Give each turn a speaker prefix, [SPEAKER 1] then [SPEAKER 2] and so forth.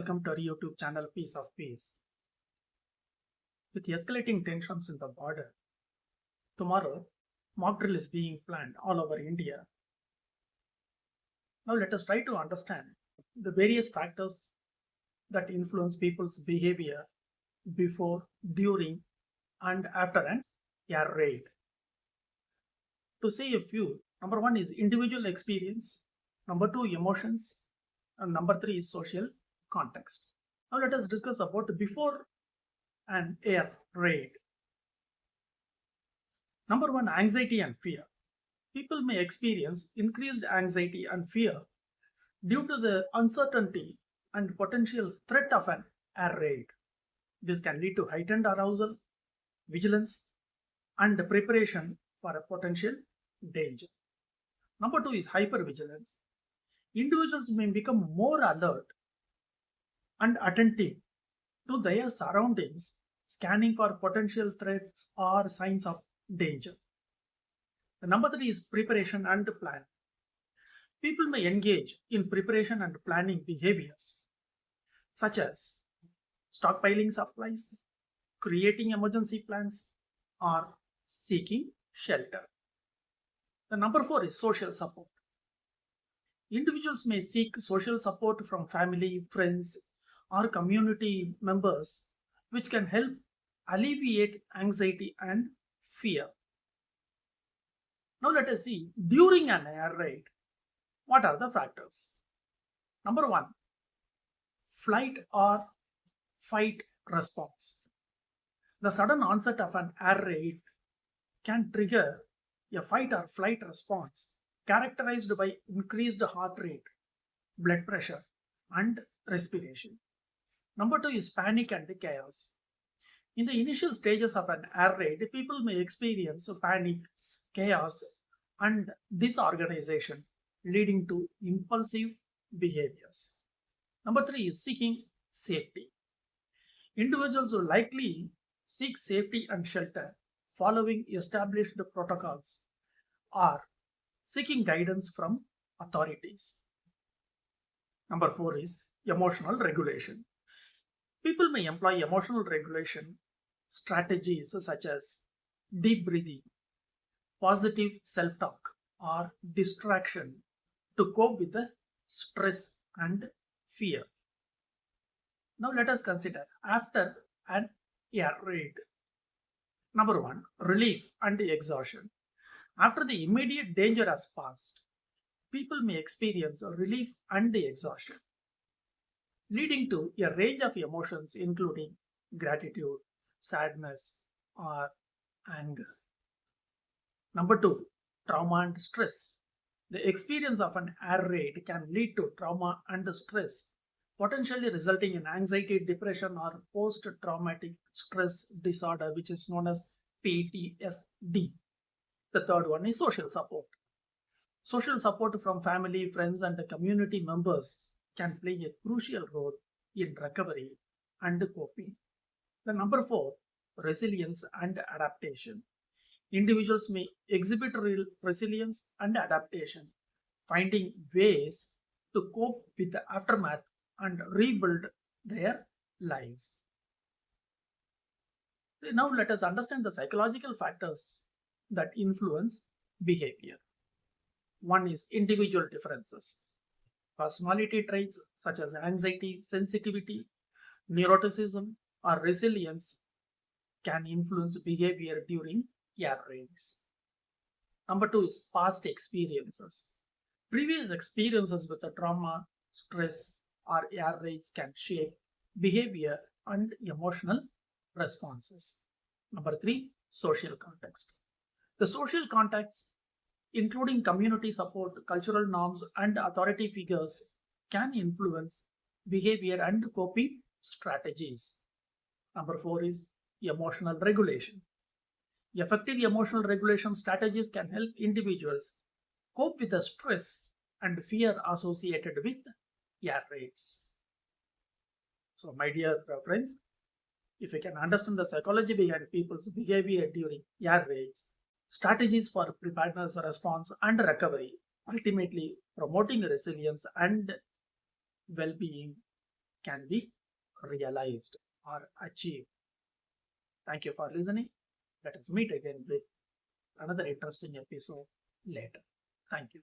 [SPEAKER 1] Welcome to our YouTube channel Peace of Peace. With escalating tensions in the border, tomorrow mock drill is being planned all over India. Now let us try to understand the various factors that influence people's behavior before, during, and after an air raid. To say a few, number one is individual experience, number two, emotions, and number three is social context. Now let us discuss about before an air raid. Number one, anxiety and fear. People may experience increased anxiety and fear due to the uncertainty and potential threat of an air raid. This can lead to heightened arousal, vigilance, and preparation for a potential danger. Number two is hypervigilance. Individuals may become more alert and attentive to their surroundings, scanning for potential threats or signs of danger. The number three is preparation and plan. People may engage in preparation and planning behaviors such as stockpiling supplies, creating emergency plans, or seeking shelter. The number four is social support. Individuals may seek social support from family, friends, or community members, which can help alleviate anxiety and fear. Now let us see during an air raid, what are the factors? Number one, flight or fight response. The sudden onset of an air raid can trigger a fight or flight response characterized by increased heart rate, blood pressure, and respiration. Number two is panic and chaos. In the initial stages of an air raid, people may experience panic, chaos, and disorganization, leading to impulsive behaviors. Number three is seeking safety. Individuals will likely seek safety and shelter following established protocols or seeking guidance from authorities. Number four is emotional regulation. People may employ emotional regulation strategies such as deep breathing, positive self talk, or distraction to cope with the stress and fear. Now let us consider after an air raid. Number one, relief and exhaustion. After the immediate danger has passed, people may experience relief and exhaustion, leading to a range of emotions including gratitude, sadness, or anger. Number two, trauma and stress. The experience of an air raid can lead to trauma and stress, potentially resulting in anxiety, depression, or post traumatic stress disorder, which is known as PTSD. The third one is social support. Social support from family, friends, and community members can play a crucial role in recovery and coping. The number four, resilience and adaptation. Individuals may exhibit resilience and adaptation, finding ways to cope with the aftermath and rebuild their lives. Now, let us understand the psychological factors that influence behavior. One is individual differences. Personality traits such as anxiety, sensitivity, neuroticism, or resilience can influence behavior during air raids. Number two is past experiences. Previous experiences with the trauma, stress, or air raids can shape behavior and emotional responses. Number three, social context. The social context, including community support, cultural norms, and authority figures, can influence behavior and coping strategies. Number four is emotional regulation. Effective emotional regulation strategies can help individuals cope with the stress and fear associated with air raids. So, my dear friends, if you can understand the psychology behind people's behavior during air raids, strategies for preparedness, response, and recovery, ultimately promoting resilience and well being can be realized or achieved. Thank you for listening. Let us meet again with another interesting episode later. Thank you.